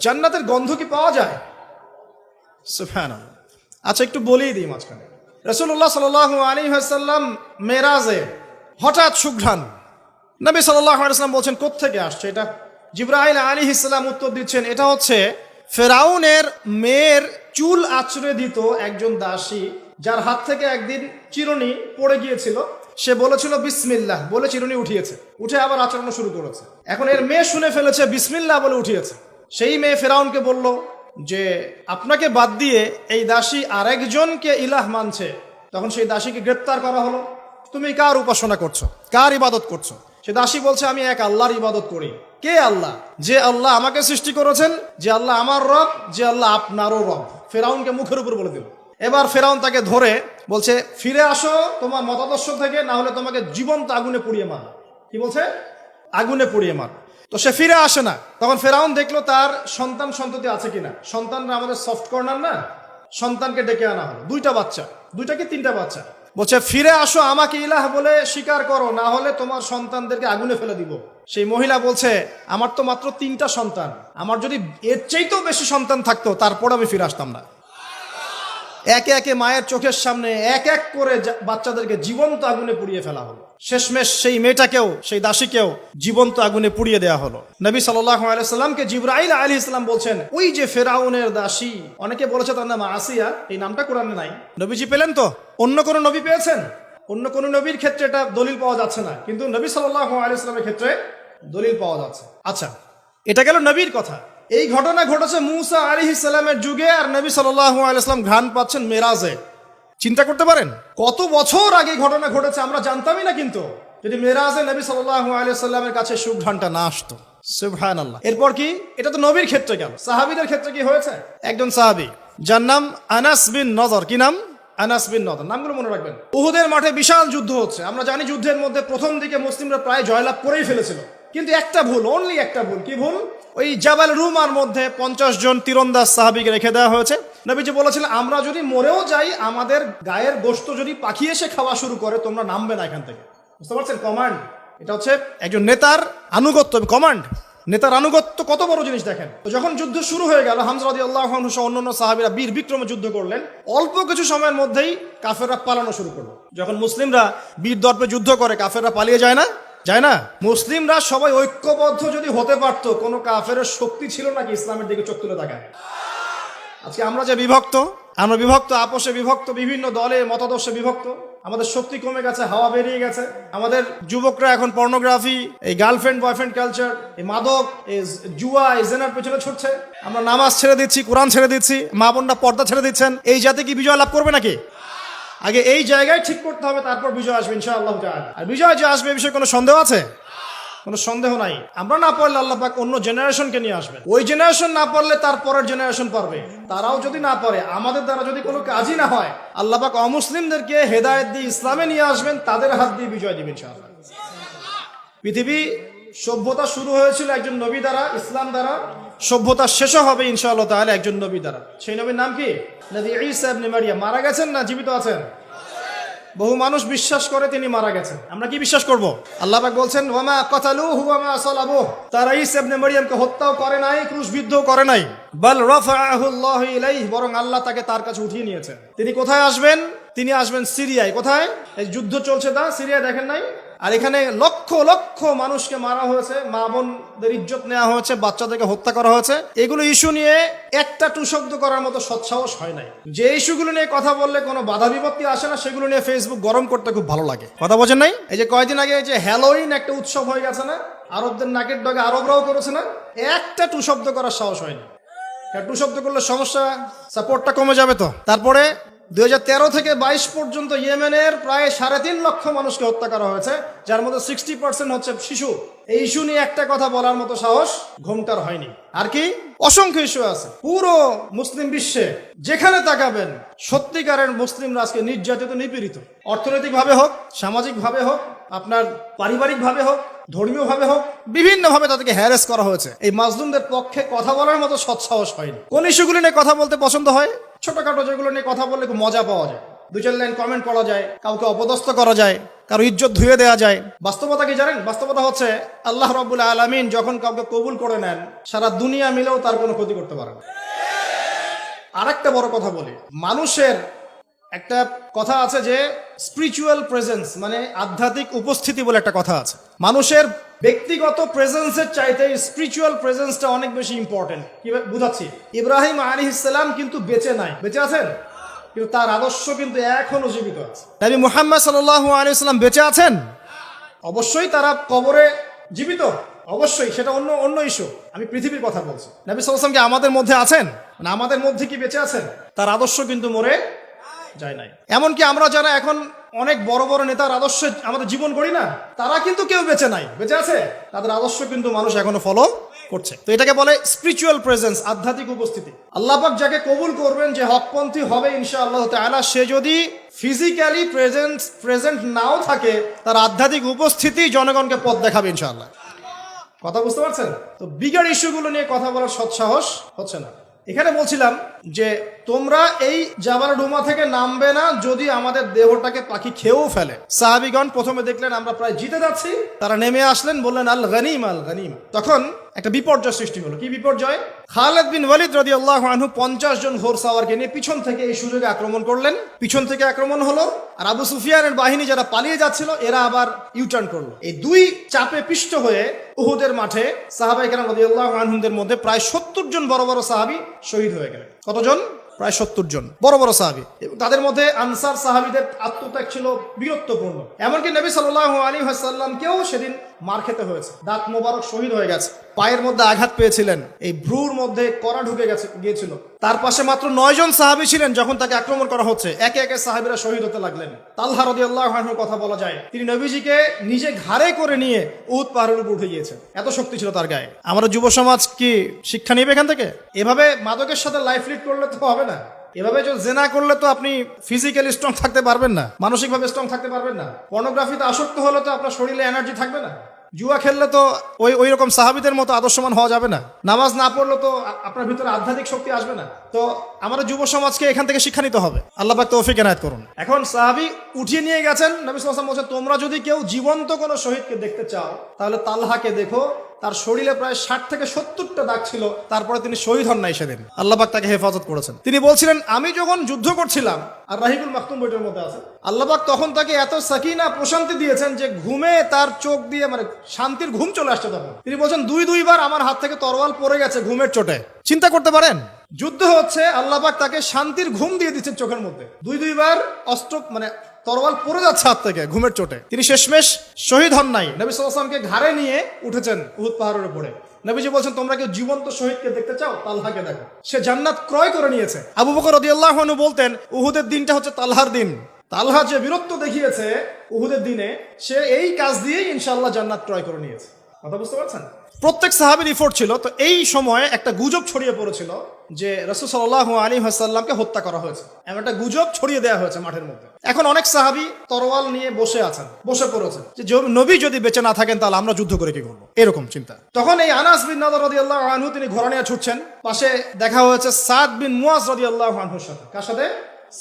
জান্নাতের গন্ধ কি পাওয়া যায়? সুবহানাল্লাহ। আচ্ছা, একটু বলেই দিই মাঝখানে। রাসূলুল্লাহ সাল্লাল্লাহু আলাইহি ওয়াসাল্লাম মেরাজে হঠাৎ সুঘ্রাণ। নবী সাল্লাল্লাহু আলাইহি ওয়াসাল্লাম বলছেন কোত্থেকে আসছে এটা? জিবরাইল আলাইহিস সালাম উত্তর দিচ্ছেন, এটা হচ্ছে ফেরাউনের মেয়ের চুল আঁচড়ে দিত একজন দাসী, যার হাত থেকে একদিন চিরুনি পড়ে গিয়েছিল। সে বলেছিল বিসমিল্লাহ বলে চিরুনি উঠিয়েছে, উঠে আবার আচরণ শুরু করেছে। এখন এর মেয়ে শুনে ফেলেছে বিসমিল্লাহ বলে উঠিয়েছে। সেই মেয়ে ফেরাউনকে বলল যে আপনাকে বাদ দিয়ে এই দাসী আরেকজনকে ইলাহ মানছে। তখন সেই দাসীকে গ্রেপ্তার করা হলো। তুমি কার উপাসনা করছো, কার ইবাদত করছো? সে দাসী বলছে আমি এক আল্লাহর ইবাদত করি। কে আল্লাহ? যে আল্লাহ আমাকে সৃষ্টি করেছেন, যে আল্লাহ আমার রব, যে আল্লাহ আপনারও রব। ফেরাউনকে মুখের উপর বলে দিল। এবার ফেরাউন তাকে ধরে বলছে ফিরে আসো তোমার মতাদর্শ থেকে, না হলে তোমাকে জীবন্ত আগুনে পুড়িয়ে মার। কি বলছে? আগুনে পুড়িয়ে মার। তো সে ফিরে আসে না। তখন ফেরাউন দেখলো তার সন্তান সন্ততি আছে কিনা। সন্তানরা আমাদের সফট কর্নার না। সন্তানকে ডেকে আনা হলো, দুইটা বাচ্চা, দুইটা কি তিনটা বাচ্চা। বলছে ফিরে আসো, আমাকে ইলাহ বলে স্বীকার করো, না হলে তোমার সন্তানদেরকে আগুনে ফেলে দিব। সেই মহিলা বলছে আমার তো মাত্র 3টা সন্তান, আমার যদি এর চাইতেও বেশি সন্তান থাকতো তারপর আমি ফিরে আসতাম না। একে একে মায়ের চোখের সামনে এক এক করে বাচ্চাদেরকে জীবন্ত আগুনে পুড়িয়ে ফেলা হলো। শেষমেশ সেই মেয়েটাকেও, সেই দাসীকেও জীবন্ত আগুনে পুড়িয়ে দেওয়া হলো। নবী সাল্লাল্লাহু আলাইহি ওয়াসাল্লামকে জিবরাইল আলাইহিস সালাম বলছেন ওই যে ফেরাউনের দাসী, অনেকে বলেছে তার নাম আসিয়া, এই নামটা কোরআনে নাই। নবীজি পেলেন তো? অন্য কোন নবী পেয়েছেন? অন্য কোন নবীর ক্ষেত্রে এটা দলিল পাওয়া যাচ্ছে না, কিন্তু নবী সাল্লাল্লাহু আলাইহি ওয়াসাল্লামের ক্ষেত্রে দলিল পাওয়া যাচ্ছে। আচ্ছা, এটা গেল নবীর কথা। এই ঘটনা ঘটেছে মূসা আলাইহিস সালামের যুগে, আর নবী সাল্লাল্লাহু আলাইহি ওয়াসাল্লাম ঘ্রাণ পাচ্ছেন মেরাজে। চিন্তা করতে পারেন কত বছর আগে ঘটনা ঘটেছে, আমরা জানতামই না। কিন্তু যদি মেরাজে নবী সাল্লাল্লাহু আলাইহি ওয়াসাল্লামের কাছে সুঘ্রাণটা না আসতো। সুবহানাল্লাহ। এরপর কি? এটা তো নবীর ক্ষেত্রে গেল। সাহাবীদের ক্ষেত্রে কি হয়েছে? একজন সাহাবী যার নাম আনাস বিন নজর। কি নাম? আনাস বিন নজর। নামগুলো মনে রাখবেন। উহুদের মাঠে বিশাল যুদ্ধ হচ্ছে। আমরা জানি যুদ্ধের মধ্যে প্রথম দিকে মুসলিমরা প্রায় জয়লাভ করেই ফেলেছিল, কিন্তু একটা ভুল, অনলি একটা ভুল। কি ভুল? ওই জাবাল রুমার মধ্যে 50 জন তীরন্দাজ সাহাবীকে রেখে দেওয়া হয়েছে। নবীজি বলেছিলেন আমরা যদি মরেও যাই, আমাদের গায়ের গোশত যদি পাখি এসে খাওয়া শুরু করে, তোমরা নামবে না এখান থেকে। বুঝতে পারছেন? কমান্ড। এটা হচ্ছে একজন নেতার আনুগত্য। কমান্ড, নেতার আনুগত্য কত বড় জিনিস দেখেন। তো যখন যুদ্ধ শুরু হয়ে গেল, হামজা রাদিয়াল্লাহু আনহু সহ অন্যান্য সাহাবীরা বীর বিক্রমে যুদ্ধ করলেন। অল্প কিছু সময়ের মধ্যেই কাফেররা পালানো শুরু করলো। যখন মুসলিমরা বীর দর্পে যুদ্ধ করে, কাফেররা পালিয়ে যায় না? যায় না? মুসলিমরা সবাই ঐক্যবদ্ধ যদি হতে পারতো, কোনো কাফেরের শক্তি ছিল নাকি ইসলামের দিকে চোখ তুলে তাকায়? আজকে আমরা যে বিভক্ত, আমরা বিভক্ত, আপোষে বিভক্ত, বিভিন্ন দলে মতাদর্শে বিভক্ত। আমাদের শক্তি কমে গেছে, হাওয়া বেরিয়ে গেছে। আমাদের যুবকরা এখন পর্নোগ্রাফি, এই গার্লফ্রেন্ড বয়ফ্রেন্ড কালচার, এই মাদক, এই জুয়া, এই জেনার পেছনে ছুটছে। আমরা নামাজ ছেড়ে দিচ্ছি, কোরআন ছেড়ে দিচ্ছি, মা বোনরা পর্দা ছেড়ে দিচ্ছেন। এই জাতি কি বিজয় লাভ করবে নাকি? আগে এই জায়গায় ঠিক করতে হবে, তারপর বিজয় আসবে ইনশাআল্লাহ তাআলা। আর বিজয় যে আসবে, এই বিষয়ে কোনো সন্দেহ আছে? কোনো সন্দেহ নাই। আমরা না পারলে আল্লাহ পাক অন্য জেনারেশনকে নিয়ে আসবেন। ওই জেনারেশন না পারলে তার পরের জেনারেশন পারবে। তারাও যদি না পারে, আমাদের দ্বারা যদি কোনো কাজই না হয়, আল্লাহ পাক অমুসলিমদেরকে হেদায়েত দিয়ে ইসলামে নিয়ে আসবেন, তাদের হাত দিয়ে বিজয় দিবেন ইনশাআল্লাহ। পৃথিবী সভ্যতা শুরু হয়েছিল একজন নবী দ্বারা, ইসলাম দ্বারা। সভ্যতা শেষও হবে ইনশাআল্লাহ তাআলা একজন নবী দ্বারা। সেই নবীর নাম কি? নবী ঈসা ইবনে মারইয়াম। মারা গেছেন না জীবিত আছেন? বহু মানুষ বিশ্বাস করে তিনি মারা গেছেন। আমরা কি বিশ্বাস করব? আল্লাহ পাক বলছেন ওয়ামা কাতালুহু ওয়ামা সালাবুহু, তারা ঈসা ইবনে মারইয়ামকে হত্যাও করে নাই, ক্রুশবিদ্ধও করে নাই। বাল রাফাআহু আল্লাহু ইলাইহি, বরং আল্লাহ তাকে তার কাছে উঠিয়ে নিয়েছেন। তিনি কোথায় আসবেন? তিনি আসবেন সিরিয়ায়। কোথায়? এই যুদ্ধ চলছে তা সিরিয়ায়, দেখেন নাই? আর এখানে লক্ষ লক্ষ মানুষকে মারা হয়েছে, মা বোনদের ইজ্জত নেওয়া হয়েছে, বাচ্চাদেরকে হত্যা করা হয়েছে। এগুলো ইস্যু নিয়ে একটা টুশব্দ করার মতো সৎসাহস হয় নাই। যে ইস্যুগুলো নিয়ে কথা বললে কোনো বাধা বিপত্তি আসে না, সেগুলো নিয়ে ফেসবুক গরম করতে খুব ভালো লাগে। কথা বোঝেন নাই? এই যে কয়েকদিন আগে যে হ্যালোইন একটা উৎসব হয়ে গেছে না, আরবদের নাকের ডগে আরবরাও করেছে না, একটা টুশব্দ করার সাহস হয়নি। টুশব্দ করলে সমস্যা, সাপোর্টটা কমে যাবে। তো তারপরে 2013 থেকে 22 পর্যন্ত ইয়েমেনের প্রায় 3.5 লক্ষ মানুষকে হত্যা করা হয়েছে, যার মধ্যে 60% হচ্ছে শিশু। এই ইস্যু নিয়ে একটা কথা বলার মতো সাহস ঘোমটার হয়নি। আর কি অসংখ্য ইস্যু আছে পুরো মুসলিম বিশ্বে, যেখানে তাকাবেন সত্যিকারের মুসলিমরা আজকে নির্যাতিত, নিপীড়িত। অর্থনৈতিক ভাবে হোক, সামাজিক ভাবে হোক, আপনার পারিবারিক ভাবে হোক, ধর্মীয় ভাবে হোক, বিভিন্ন ভাবে তাদেরকে হ্যারাস করা হয়েছে। এই মাজলুমদের পক্ষে কথা বলার মতো সৎসাহস হয়নি। কোন ইস্যুগুলো নিয়ে কথা বলতে পছন্দ হয়? ছোটখাটো যেগুলো নিয়ে কথা বললে খুব মজা পাওয়া যায়, 2-4 লাইন কমেন্ট করা যায়, কাউকে অপদস্থ করা যায়, কারো ইজ্জত ধুয়ে দেওয়া যায়। বাস্তবতা কি জানেন? বাস্তবতা হচ্ছে আল্লাহ রাব্বুল আলামিন যখন কাউকে কবুল করে নেন, সারা দুনিয়া মিলেও তার কোনো ক্ষতি করতে পারে না। আরেকটা বড় কথা বলি, মানুষের একটা কথা আছে যে স্পিরিচুয়াল প্রেজেন্স, মানে আধ্যাত্মিক উপস্থিতি বলে একটা কথা আছে। মানুষের ব্যক্তিগত প্রেজেন্সের চাইতে স্পিরিচুয়াল প্রেজেন্সটা অনেক বেশি ইম্পর্টেন্ট। কিভাবে বুঝাচ্ছি? ইব্রাহিম আলাইহিস সালাম কিন্তু বেঁচে নাই, বেঁচে আছেন, কিন্তু তার আদর্শ কিন্তু এখনো জীবিত আছে। নবী মুহাম্মদ সাল্লাল্লাহু আলাইহি ওয়াসাল্লাম বেঁচে আছেন, অবশ্যই তারা কবরে জীবিত, অবশ্যই সেটা অন্য ইস্যু। আমি পৃথিবীর কথা বলছি। নবী সাল্লাল্লাহু আলাইহি ওয়াসাল্লাম কি আমাদের মধ্যে আছেন? মানে আমাদের মধ্যে কি বেঁচে আছেন? তার আদর্শ কিন্তু মরে যায় নাই। এমনকি আমরা যারা এখন অনেক বড় বড় নেতার আদর্শে আমাদের জীবন করি না, তারা কিন্তু কেউ বেঁচে নাই, বেঁচে আছে, তাদের আদর্শ কিন্তু মানুষ এখনো ফলো করছে। তো এটাকে বলে স্পিরিচুয়াল প্রেজেন্স, আধ্যাত্মিক উপস্থিতি। আল্লাহ পাক যাকে কবুল করবেন, যে হকপন্থী হবে ইনশাআল্লাহ তাআলা, সে যদি ফিজিক্যালি প্রেজেন্ট নাও থাকে, তার আধ্যাত্মিক উপস্থিতি জনগণকে পথ দেখাবে ইনশাআল্লাহ। কথা বুঝতে পারছেন? তো বিগার ইস্যুগুলো নিয়ে কথা বলার সৎসাহস হচ্ছে না। এখানে বলছিলাম যে তোমরা এই জাবাল ডুমা থেকে নামবে না যদি আমাদের দেহটাকে পাখি খেয়েও ফেলে। সাহাবীগণ প্রথমে দেখলেন আমরা প্রায় জিতে যাচ্ছি, তারা নেমে আসলেন, বললেন আল গনিম আল গনিম। তখন একটা বিপর্যয় সৃষ্টি হলো। কি বিপর্যয়? খালিদ বিন ওয়ালিদ রাদিয়াল্লাহু আনহু 50 জন ঘোড়সাওয়ারকে নিয়ে পিছন থেকে এই সুযোগে আক্রমণ করলেন। পিছন থেকে আক্রমণ হলো, আর আবু সুফিয়ানের বাহিনী যারা পালিয়ে যাচ্ছিল এরা আবার ইউটার্ন করলো। এই দুই চাপে পিষ্ট হয়ে উহুদের মাঠে সাহাবায়ে কেরাম রাদিয়াল্লাহু আনহুদের মধ্যে প্রায় 70 জন বড় বড় সাহাবী শহীদ হয়ে গেলেন। কতজন? প্রায় 70 জন বড় বড় সাহাবী। তাদের মধ্যে আনসার সাহাবীদের আত্মত্যাগ ছিল বীরত্বপূর্ণ। এমনকি নবী সাল্লাল্লাহু আলাইহি ওয়াসাল্লামকেও সেদিন মার খেতে হয়েছে। দাঁত মোবারক শহীদ হয়ে গেছে, পায়ের মধ্যে আঘাত পেয়েছিলেন, এই ভ্রুর মধ্যে কড়া ঢুকে গিয়েছিল। তার পাশে মাত্র 9 জন সাহাবী ছিলেন যখন তাকে আক্রমণ করা হচ্ছে। একে একে সাহাবীরা শহীদ হতে লাগলেন। তালহা রাদিয়াল্লাহু আনহুর কথা বলা যায়, তিনি নবীজিকে নিজে ঘাড়ে করে নিয়ে উহুদ পাহাড়ের উপর উঠে গিয়েছেন, এত শক্তি ছিল তার গায়ে। আমরা যুব সমাজ কি শিক্ষা নিবে এখান থেকে? এভাবে মাদকের সাথে লাইফ লিড করলে তো হবে না। এভাবে যদি জেনা করলে তো আপনি ফিজিক্যালি স্ট্রং থাকতে পারবেন না, মানসিকভাবে স্ট্রং থাকতে পারবেন না। পর্নোগ্রাফিতে আসক্ত হলে তো আপনার শরীরে এনার্জি থাকবে না। জুয়া খেললে তো ওই রকম সাহাবীদের মতো আদর্শমান হওয়া যাবে না। নামাজ না পড়লে তো আপনার ভিতরে আধ্যাত্মিক শক্তি আসবে না। তো আমাদের যুব সমাজকে এখান থেকে শিক্ষা নিতে হবে। আল্লাহ পাক তৌফিক এনায়েত করুন। এখন সাহাবী উঠিয়ে নিয়ে গেছেন। নবী সাল্লাল্লাহু আলাইহি ওয়াসাল্লাম বলেছেন, তোমরা যদি কেউ জীবন্ত কোনো শহীদকে দেখতে চাও তাহলে তালহাকে দেখো, তার শরীরে প্রায় 60 থেকে 70টা দাগ ছিল, তারপরে তিনি শহীদ হন নাই সেদিন। আল্লাহ পাক তাকে হেফাজত করেছেন। তিনি বলছিলেন, আমি যখন যুদ্ধ করছিলাম, আর রাহিকুল মাকতুম বইটার মধ্যে আছে, আল্লাহ পাক তখন তাকে এত সাকিনা প্রশান্তি দিয়েছেন যে ঘুমে তার চোখ দিয়ে মানে শান্তির ঘুম চলে আসছে। তখন তিনি বলছেন, দুইবার আমার হাত থেকে তরোয়াল পড়ে গেছে ঘুমের চোটে। চিন্তা করতে পারেন, যুদ্ধ হচ্ছে, আল্লাহ পাক তাকে শান্তির ঘুম দিয়ে দিচ্ছেন চোখের মধ্যে। দুইবার অস্ত্র মানে তরোয়াল পড়ে যাচ্ছে হাত থেকে ঘুমের চোটে। তিনি শেষমেশ শহীদ হন নাই। নবী সাল্লাল্লাহু আলাইহি ওয়াসাল্লামকে ঘাড়ে নিয়ে উঠেছেন উহুদ পাহাড়ের উপরে। নবীজি বলছেন, তোমরা কেউ জীবন্ত শহীদকে দেখতে চাও, তালহাকে দেখো, সে জান্নাত ক্রয় করে নিয়েছে। আবু বকর রাদিয়াল্লাহু আনহু বলতেন, উহুদের দিনটা হচ্ছে তালহার দিন। তালহা যে বীরত্ব দেখিয়েছে উহুদের দিনে, সে এই কাজ দিয়েই ইনশাআল্লাহ জান্নাত ক্রয় করে নিয়েছে। কথা বুঝতে পারছেন? প্রত্যেক সাহাবীর রিপোর্ট ছিল। তো এই সময়ে একটা গুজব ছড়িয়ে পড়েছিল যে রাসূল সাল্লাল্লাহু আলাইহি ওয়াসাল্লামকে হত্যা করা হয়েছে। এমন একটা গুজব ছড়িয়ে দেওয়া হয়েছে মাঠের মধ্যে। এখন অনেক সাহাবী তরোয়াল নিয়ে বসে পড়েছেন যে নবী যদি বেঁচে না থাকেন তাহলে আমরা যুদ্ধ করে কি করবো, এরকম চিন্তা। তখন এই আনাস বিন নাদর রাদিয়াল্লাহু আনহু তিনি ঘোড়া নিয়ে ছুটছেন। পাশে দেখা হয়েছে সাদ বিন মুয়াজ রাদিয়াল্লাহু আনহুর সাথে। কার সাথে?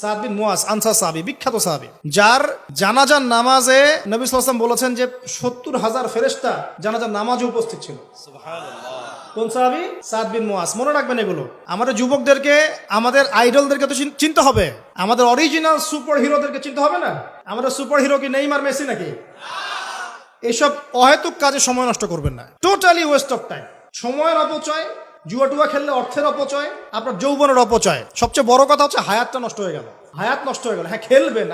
সাদ বিন মুয়াজ, আনসার সাহাবী, বিখ্যাত সাহাবী, যার জানাজার নামাজে নবী সাল্লাল্লাহু আলাইহি ওয়াসাল্লাম বলেছেন যে 70,000 ফেরেশতা জানাজার নামাজে উপস্থিত ছিল। সুবহানাল্লাহ। কোন সাহাবী? সাদ বিন মুয়াজ। মনে রাখবেন এগুলো। আমাদের যুবকদেরকে, আমাদের আইডলদেরকে তো চিনতে হবে, আমাদের অরিজিনাল সুপার হিরোদেরকে চিনতে হবে না। আমাদের সুপার হিরো কি নেইমার, মেসি নাকি? এইসব অহেতুক কাজে সময় নষ্ট করবেন না। টোটালি ওয়েস্ট অফ টাইম, সময়ের অপচয়। জুয়া খেললে অর্থের অপচয়, আপনার যৌবনের অপচয়। সবচেয়ে বড় কথা হচ্ছে হায়াতটা নষ্ট হয়ে গেল। হায়াত নষ্ট হয়ে গেল। হ্যাঁ, খেলবেন,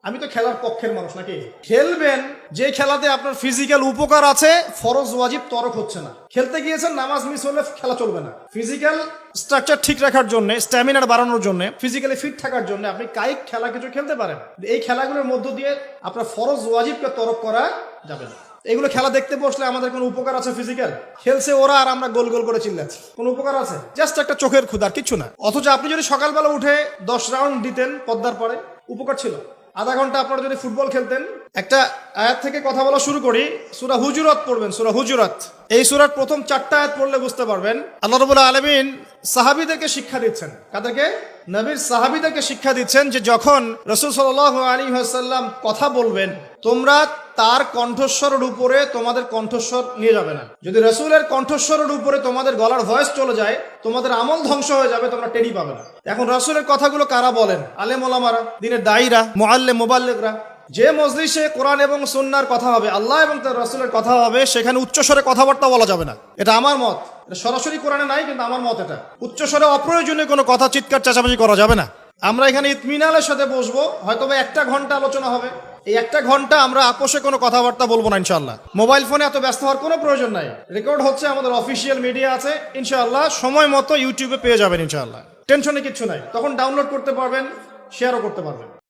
আমি তো খেলার পক্ষের মানুষ নাকি। খেলবেন যে খেলাতে আপনার ফিজিক্যাল উপকার আছে, ফরজ ওয়াজিব তরক হচ্ছে না। খেলতে গিয়েছেন, নামাজ মিস হলে খেলা চলবে না। ফিজিক্যাল স্ট্রাকচার ঠিক রাখার জন্য, স্ট্যামিনার বাড়ানোর জন্য, ফিজিক্যালি ফিট থাকার জন্য আপনি কায়িক খেলা কিছু খেলতে পারেন। এই খেলাগুলোর মধ্য দিয়ে আপনার ফরজ ওয়াজিবকে তরক করা যাবে না। এগুলো খেলা দেখতে বসলে আমাদের কোনো উপকার আছে? ফিজিক্যাল খেলছে ওরা আর আমরা গোল গোল করে চিল্লাচ্ছি, কোনো উপকার আছে? জাস্ট একটা চোখের ক্ষুধা, কিছু না। অথচ আপনি যদি সকালবেলা উঠে 10 রাউন্ড দিতেন পদ্মার পরে, উপকার ছিল। আধা ঘন্টা আপনারা যদি ফুটবল খেলতেন। একটা আয়াত থেকে কথা বলা শুরু করি। সূরা হুজুরাত পড়বেন, সূরা হুজুরাত। এই সূরার প্রথম 4টা আয়াত পড়লে বুঝতে পারবেন আল্লাহ রাব্বুল আলামিন সাহাবীদেরকে শিক্ষা দিচ্ছেন। কাদেরকে? নবীর সাহাবীদেরকে শিক্ষা দিচ্ছেন যে যখন রাসূল সাল্লাল্লাহু আলাইহি ওয়াসাল্লাম কথা বলবেন, তোমরা তার কণ্ঠস্বরের উপরে তোমাদের কণ্ঠস্বর নিয়ে যাবে না। যদি রাসূলের কণ্ঠস্বরের উপরে তোমাদের গলার ভয়েস চলে যায়, তোমাদের আমল ধ্বংস হয়ে যাবে, তোমরা টেরি পাবে না। এখন রাসূলের কথাগুলো কারা বলেন? আলেম ওলামারা, দ্বীনের দায়ীরা, মুআল্লিম, মুবাল্লিগরা। যে মজলিসে কোরআন এবং সুন্নাহর কথা হবে, আল্লাহ এবং তার রাসূলের কথা হবে, সেখানে উচ্চস্বরে কথাবার্তা বলা যাবে না। এটা আমার মত। এটা সরাসরি কোরআনে নাই, কিন্তু আমার মত এটা। উচ্চস্বরে অপ্রয়োজনীয় কোনো কথা চিৎকার চেঁচামেচি করা যাবে না। আমরা এখানে ইতমিনালের সাথে বসবো, হয়তো 1 ঘন্টা আলোচনা হবে। এই 1 ঘন্টা আমরা আপোষে কোনো কথাবার্তা বলবো না ইনশাআল্লাহ। মোবাইল ফোনে এত ব্যস্ত হওয়ার কোনো প্রয়োজন নাই। রেকর্ড হচ্ছে, আমাদের অফিসিয়াল মিডিয়া আছে ইনশাআল্লাহ, সময় মতো ইউটিউবে পেয়ে যাবেন ইনশাআল্লাহ। টেনশনে কিচ্ছু নাই। তখন ডাউনলোড করতে পারবেন, শেয়ারও করতে পারবেন।